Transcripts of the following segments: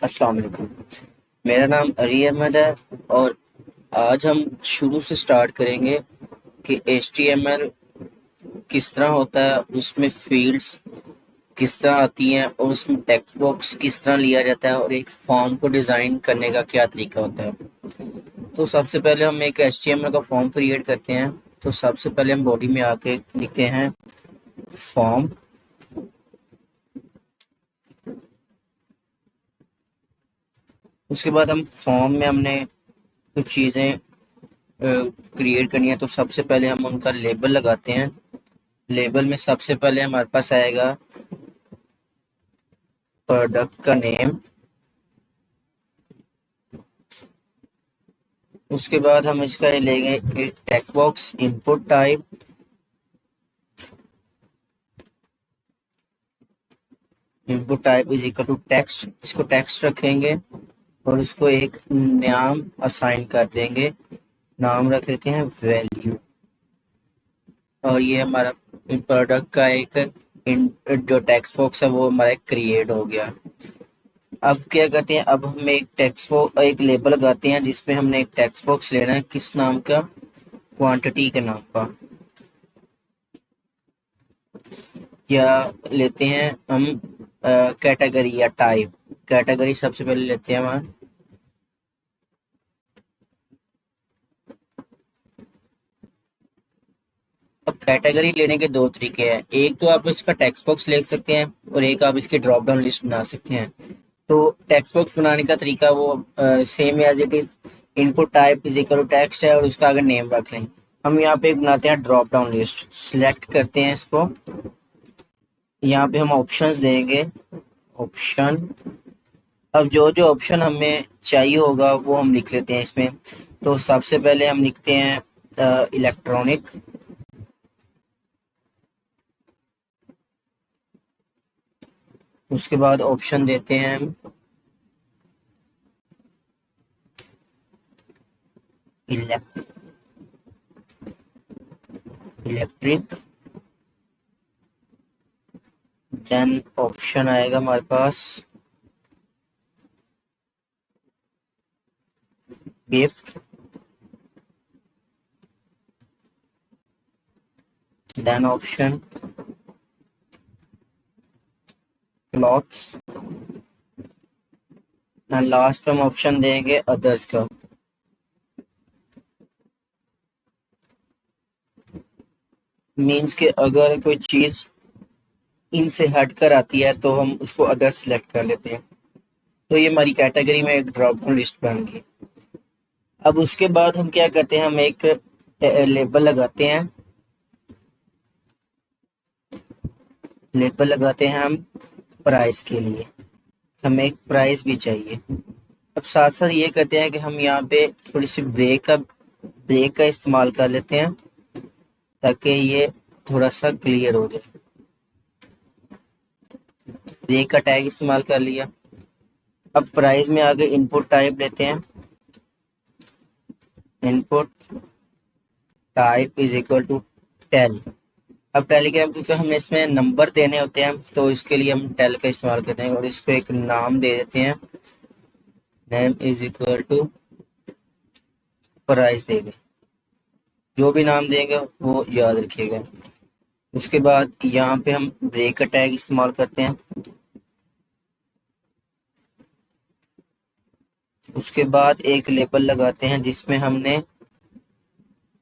अस्सलाम वालेकुम। मेरा नाम अली अहमद है और आज हम शुरू से स्टार्ट करेंगे कि HTML किस तरह होता है, उसमें फील्ड्स किस तरह आती हैं और उसमें टेक्स्ट बॉक्स किस तरह लिया जाता है और एक फॉर्म को डिज़ाइन करने का क्या तरीका होता है। तो सबसे पहले हम एक HTML का फॉर्म क्रिएट करते हैं। तो सबसे पहले हम बॉडी में आके लिखते हैं फॉर्म। उसके बाद हम फॉर्म में हमने कुछ चीज़ें क्रिएट करनी है। तो सबसे पहले हम उनका लेबल लगाते हैं। लेबल में सबसे पहले हमारे पास आएगा प्रोडक्ट का नेम। उसके बाद हम इसका लेंगे एक text box input type. Input type is equal to text, इसको टेक्स्ट रखेंगे और उसको एक नाम असाइन कर देंगे। नाम रख देते हैं वैल्यू। और ये हमारा प्रोडक्ट का एक जो टेक्स्ट बॉक्स है वो हमारा क्रिएट हो गया। अब क्या करते हैं, अब हम एक टेक्स्ट बॉक्स एक लेबल लगाते हैं जिसमें हमने एक टेक्स्ट बॉक्स लेना है। किस नाम का? क्वांटिटी के नाम का। या लेते हैं हम कैटेगरी या टाइप। कैटेगरी सबसे पहले लेते हैं हम। अब कैटेगरी लेने के दो तरीके हैं। एक तो आप इसका टेक्स्ट बॉक्स ले सकते हैं और एक आप इसकी ड्रॉप डाउन लिस्ट बना सकते हैं। तो टेक्स्ट बॉक्स बनाने का तरीका वो same as it is. Input type is equal to text है और उसका अगर नेम रख लें। हम यहाँ पे एक बनाते हैं ड्रॉप डाउन लिस्ट। सिलेक्ट करते हैं इसको। यहाँ पे हम ऑप्शंस देंगे। ऑप्शन। अब जो जो ऑप्शन हमें चाहिए होगा वो हम लिख लेते हैं इसमें। तो सबसे पहले हम लिखते हैं इलेक्ट्रॉनिक। उसके बाद ऑप्शन देते हैं हम इलेक्ट्रिक। देन ऑप्शन आएगा हमारे पास gift. Then option clothes. And last पे हम ऑप्शन देंगे अदर्स का। मीन्स के अगर कोई चीज इनसे हट कर आती है तो हम उसको अदर सेलेक्ट कर लेते हैं। तो ये हमारी कैटेगरी में एक ड्रॉप डाउन लिस्ट बन गई। अब उसके बाद हम क्या करते हैं, हम एक लेबल लगाते हैं। लेबल लगाते हैं हम प्राइस के लिए। हमें एक प्राइस भी चाहिए। अब साथ साथ ये करते हैं कि हम यहाँ पे थोड़ी सी ब्रेक का इस्तेमाल कर लेते हैं ताकि ये थोड़ा सा क्लियर हो जाए। ब्रेक का टैग इस्तेमाल कर लिया। अब प्राइस में आगे इनपुट टाइप लेते हैं। Input type is equal to tel. अब टेलीग्राम क्योंकि हमें इसमें नंबर देने होते हैं तो इसके लिए हम टेल का इस्तेमाल करते हैं और इसको एक नाम दे देते हैं। Name is equal to price देंगे। जो भी नाम देंगे वो याद रखिएगा। उसके बाद यहाँ पे हम ब्रेक का टैग इस्तेमाल करते हैं। उसके बाद एक लेबल लगाते हैं जिसमें हमने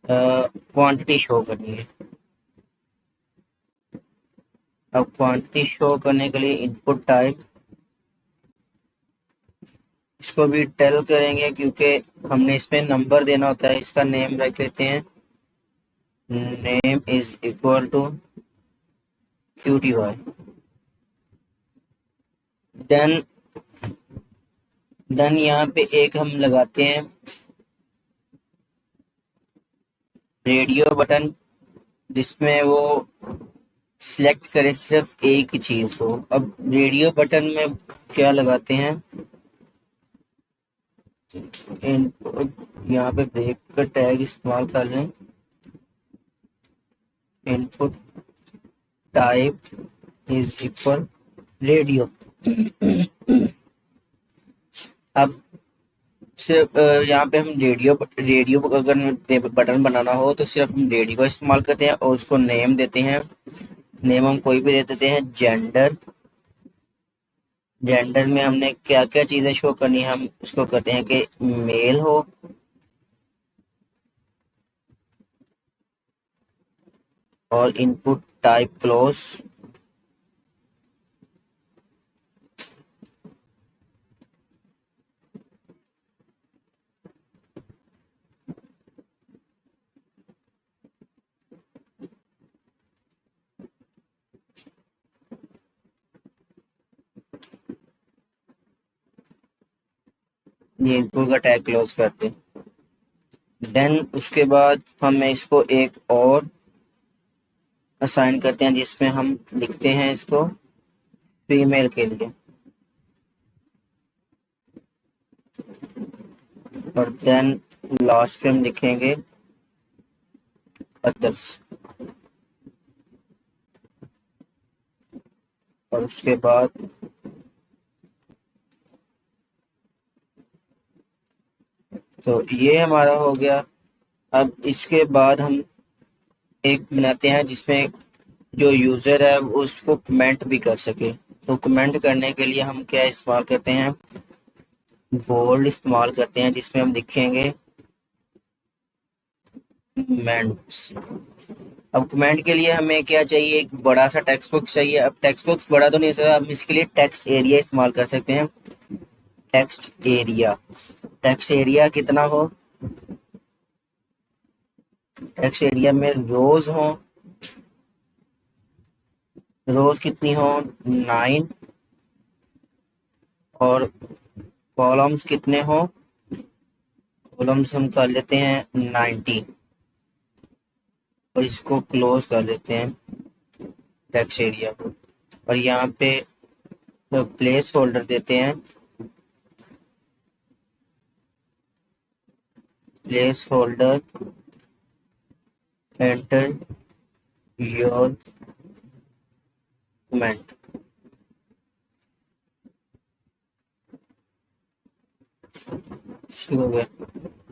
क्वांटिटी शो करनी है। अब क्वांटिटी शो करने के लिए इनपुट टाइप, इसको भी टेल करेंगे क्योंकि हमने इसमें नंबर देना होता है। इसका नेम रख लेते हैं। Name is equal to QTY। Then यहाँ पे एक हम लगाते हैं रेडियो बटन जिसमें वो सिलेक्ट करे सिर्फ एक चीज को। अब रेडियो बटन में क्या लगाते हैं, यहाँ पे ब्रेक का टैग इस्तेमाल कर लें। Input type is equal radio. अब सिर्फ यहाँ पे हम रेडियो अगर बटन बनाना हो तो सिर्फ हम रेडियो का इस्तेमाल करते हैं और उसको नेम देते हैं। नेम हम कोई भी दे देते हैं। जेंडर, जेंडर में हमने क्या क्या चीजें शो करनी है, हम उसको करते हैं कि मेल हो। और इनपुट टाइप क्लोज। ये इनपुट का टैग क्लोज करते हैं। देन उसके बाद हम इसको एक और असाइन करते हैं जिसमें हम लिखते हैं इसको फीमेल के लिए। और देन लास्ट पे हम लिखेंगे अदर्स। और उसके बाद तो ये हमारा हो गया। अब इसके बाद हम एक बनाते हैं जिसमें जो यूजर है वो उसको कमेंट भी कर सके। तो कमेंट करने के लिए हम क्या इस्तेमाल करते हैं, बोल्ड इस्तेमाल करते हैं जिसमें हम लिखेंगे कमेंट्स। अब कमेंट के लिए हमें क्या चाहिए, एक बड़ा सा टेक्स्ट बॉक्स चाहिए। अब टेक्स्ट बॉक्स बड़ा तो नहीं हो सकता, हम इसके लिए टेक्स्ट एरिया इस्तेमाल कर सकते हैं। टेक्स्ट एरिया, टेक्स्ट एरिया कितना हो, टेक्स्ट एरिया में रोज हो, रोज कितनी हो 9। और कॉलम्स कितने हो, कॉलम्स हम कर लेते हैं 90। और इसको क्लोज कर लेते हैं टेक्स्ट एरिया को। और यहाँ पे प्लेस होल्डर देते हैं, place holder enter your comment. शुरू हो गया,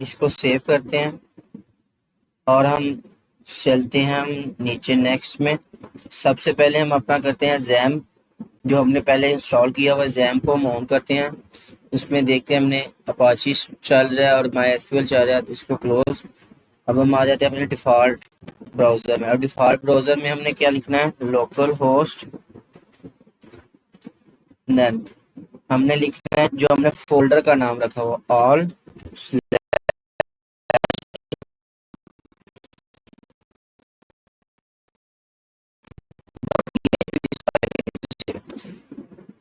इसको सेव करते हैं और हम चलते हैं हम नीचे नेक्स्ट में। सबसे पहले हम अपना करते हैं जैम, जो हमने पहले इंस्टॉल किया हुआ जैम को हम ऑन करते हैं। उसमें देखते हैं हमने अपाची चल रहा है और माई एसक्यूएल चल रहा है, तो इसको क्लोज। अब हम आ जाते हैं अपने डिफ़ॉल्ट ब्राउज़र में। अब डिफ़ॉल्ट ब्राउज़र में हमने क्या लिखना है, लोकल होस्ट। देन हमने लिखना है जो हमने फोल्डर का नाम रखा हुआ ऑल।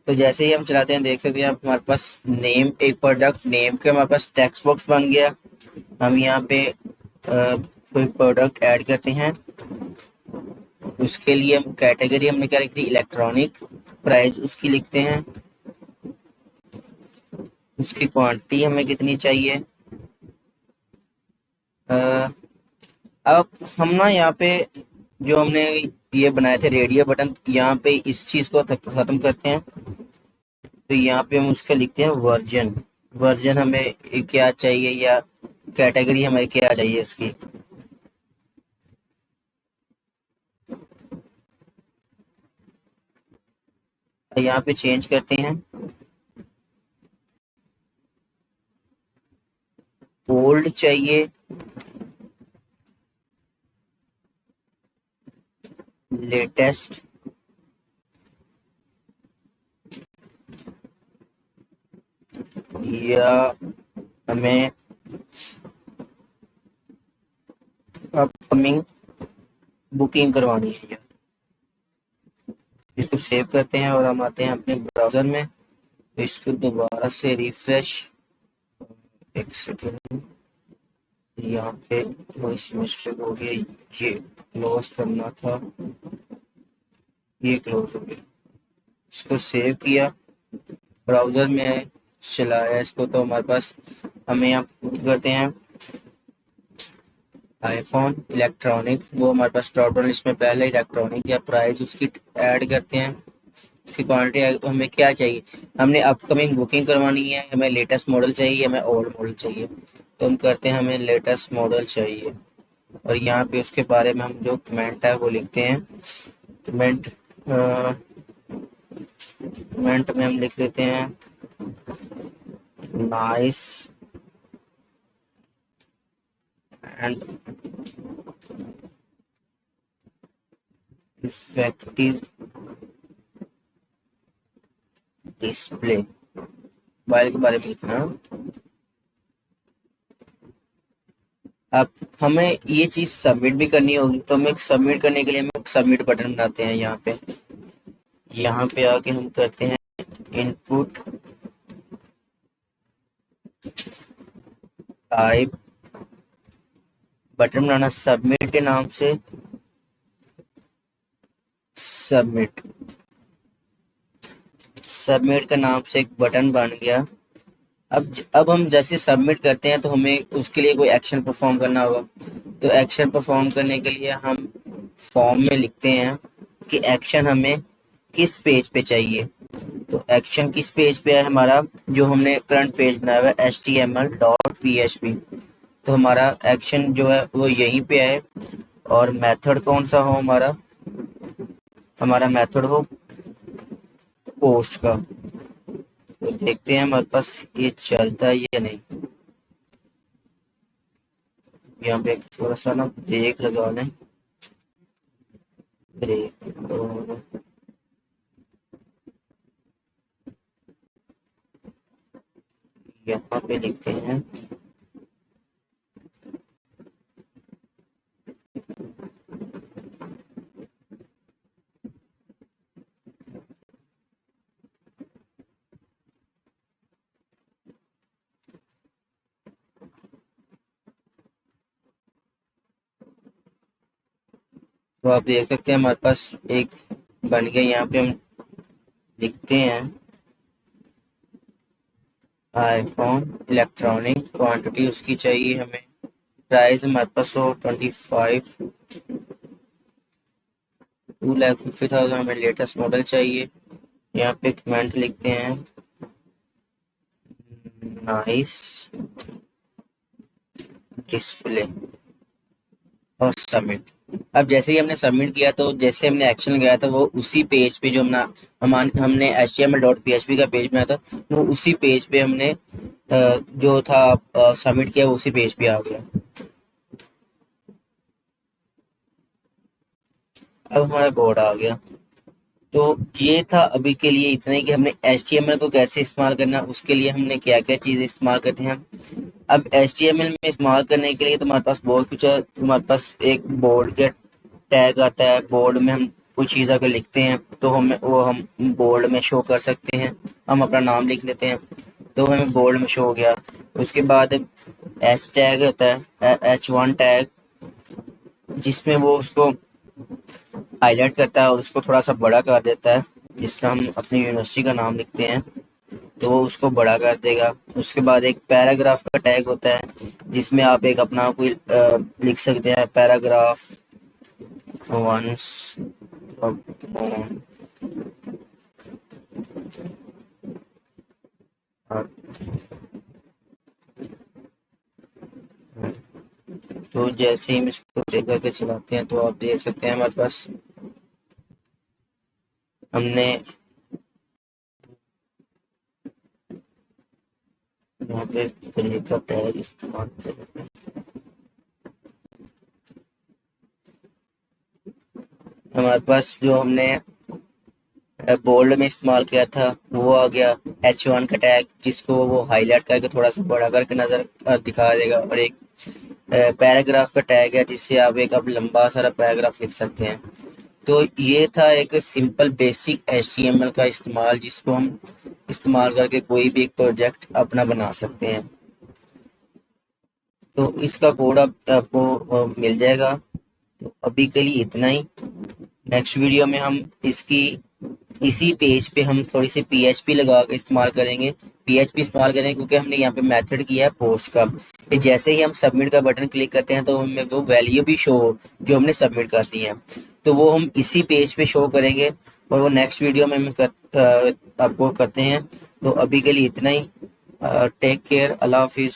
तो जैसे ही हम चलाते हैं देख सकते हैं हमारे पास नेम, एक प्रोडक्ट नेम के हमारे पास टेक्स्ट बॉक्स बन गया। हम यहाँ पे कोई प्रोडक्ट ऐड करते हैं। उसके लिए हम कैटेगरी हमने क्या लिख दी, इलेक्ट्रॉनिक। प्राइस उसकी लिखते हैं, उसकी क्वांटिटी हमें कितनी चाहिए। अब हम ना यहाँ पे जो हमने ये बनाए थे रेडियो बटन, यहाँ पे इस चीज को खत्म करते हैं। तो यहाँ पे हम उसका लिखते हैं वर्जन। वर्जन हमें क्या चाहिए या कैटेगरी हमें क्या चाहिए इसकी। यहाँ पे चेंज करते हैं, ओल्ड चाहिए, लेटेस्ट, या हमें अपकमिंग बुकिंग करवानी है। या इसको सेव करते हैं और हम आते हैं अपने ब्राउजर में। तो इसको दोबारा से रिफ्रेश, एक सेकेंड, यहाँ पे थोड़ी सी मिस्टेक हो गई, ये क्लोज करना था, ये क्लोज हो गया। इसको सेव किया, ब्राउजर में चलाया इसको, तो हमारे पास हमें यहाँ करते हैं आईफोन इलेक्ट्रॉनिक, वो हमारे पास ड्रॉप डाउन लिस्ट में पहले इलेक्ट्रॉनिक या प्राइस उसकी ऐड करते हैं। की क्वांटिटी हमें क्या चाहिए, हमने अपकमिंग बुकिंग करवानी है, हमें लेटेस्ट मॉडल चाहिए, हमें ओल्ड मॉडल चाहिए। तो हम करते हैं हमें लेटेस्ट मॉडल चाहिए, और यहाँ पे उसके बारे में हम जो कमेंट है वो लिखते हैं। कमेंट कमेंट में हम लिख लेते हैं nice and effective display, mobile के बारे में लिखना। अब हमें ये चीज सबमिट भी करनी होगी, तो हमें सबमिट करने के लिए हम एक सबमिट बटन बनाते हैं। यहाँ पे आके हम करते हैं इनपुट टाइप, बटन बनाना सबमिट के नाम से, सबमिट सबमिट के नाम से एक बटन बन गया। अब हम जैसे सबमिट करते हैं तो हमें उसके लिए कोई एक्शन परफॉर्म करना होगा। तो एक्शन परफॉर्म करने के लिए हम फॉर्म में लिखते हैं कि एक्शन हमें किस पेज पे चाहिए। तो एक्शन किस पेज पे है हमारा, जो हमने करंट पेज बनाया हुआ है html.php, तो हमारा एक्शन जो है वो यहीं पे है। और मेथड कौन सा हो हमारा मेथड हो पोस्ट का। तो देखते हैं हमारे पास ये चलता है या नहीं। यहाँ पे थोड़ा सा ना ब्रेक लगा लें, ब्रेक, और यहाँ पे लिखते हैं तो आप देख सकते हैं हमारे पास एक बन गया। यहाँ पे हम लिखते हैं आईफोन इलेक्ट्रॉनिक, क्वांटिटी उसकी चाहिए हमें, प्राइस हमारे पास हो 25, 2,50,000, हमें लेटेस्ट मॉडल चाहिए। यहाँ पे कमेंट लिखते हैं नाइस डिस्प्ले और सबमिट। अब जैसे ही हमने सबमिट किया, तो जैसे हमने एक्शन लगाया था वो उसी पेज पे, जो हमने html.php का पेज बनाया था, वो उसी पेज पे हमने जो था सबमिट किया, वो उसी पेज पे आ गया। अब हमारा कोड आ गया। तो ये था अभी के लिए इतना ही कि हमने HTML को कैसे इस्तेमाल करना, उसके लिए हमने क्या क्या चीज़ें इस्तेमाल करते हैं। अब HTML में इस्तेमाल करने के लिए तो हमारे पास बहुत कुछ है। हमारे पास एक बोर्ड के टैग आता है, बोर्ड में हम कुछ चीज़ अगर लिखते हैं तो हम बोर्ड में शो कर सकते हैं। हम अपना नाम लिख लेते हैं तो हमें बोर्ड में शो हो गया। उसके बाद एच टैग होता है, H1 टैग, जिसमें वो उसको हाईलाइट करता है और उसको थोड़ा सा बड़ा कर देता है। जिस तरह हम अपनी यूनिवर्सिटी का नाम लिखते हैं तो वो उसको बड़ा कर देगा। उसके बाद एक पैराग्राफ का टैग होता है, जिसमें आप एक अपना कोई लिख सकते हैं, पैराग्राफ वंस तो जैसे ही हम इसको चेक करके चलाते हैं तो आप देख सकते हैं हमारे पास हमने यहाँ पे ब्रेक का टैग इस्तेमाल कर, हमारे पास जो हमने बोल्ड में इस्तेमाल किया था वो आ गया H1 का टैग, जिसको वो हाईलाइट करके थोड़ा सा बड़ा करके नजर दिखा देगा। और एक पैराग्राफ का टैग है, जिससे आप एक अब लंबा सारा पैराग्राफ लिख सकते हैं। तो ये था एक सिंपल बेसिक HTML का इस्तेमाल, जिसको हम इस्तेमाल करके कोई भी एक प्रोजेक्ट अपना बना सकते हैं। तो इसका कोड आपको मिल जाएगा। तो अभी के लिए इतना ही। नेक्स्ट वीडियो में हम इसी पेज पे हम थोड़ी सी PHP लगा के इस्तेमाल करेंगे। PHP इस्तेमाल करेंगे क्योंकि हमने यहाँ पे मेथड किया है पोस्ट का, कि जैसे ही हम सबमिट का बटन क्लिक करते हैं तो हमें वो वैल्यू भी शो जो हमने सबमिट कर दी है, तो वो हम इसी पेज पे शो करेंगे। और वो नेक्स्ट वीडियो में आपको करते हैं। तो अभी के लिए इतना ही। टेक केयर, अल्लाह हाफिज़।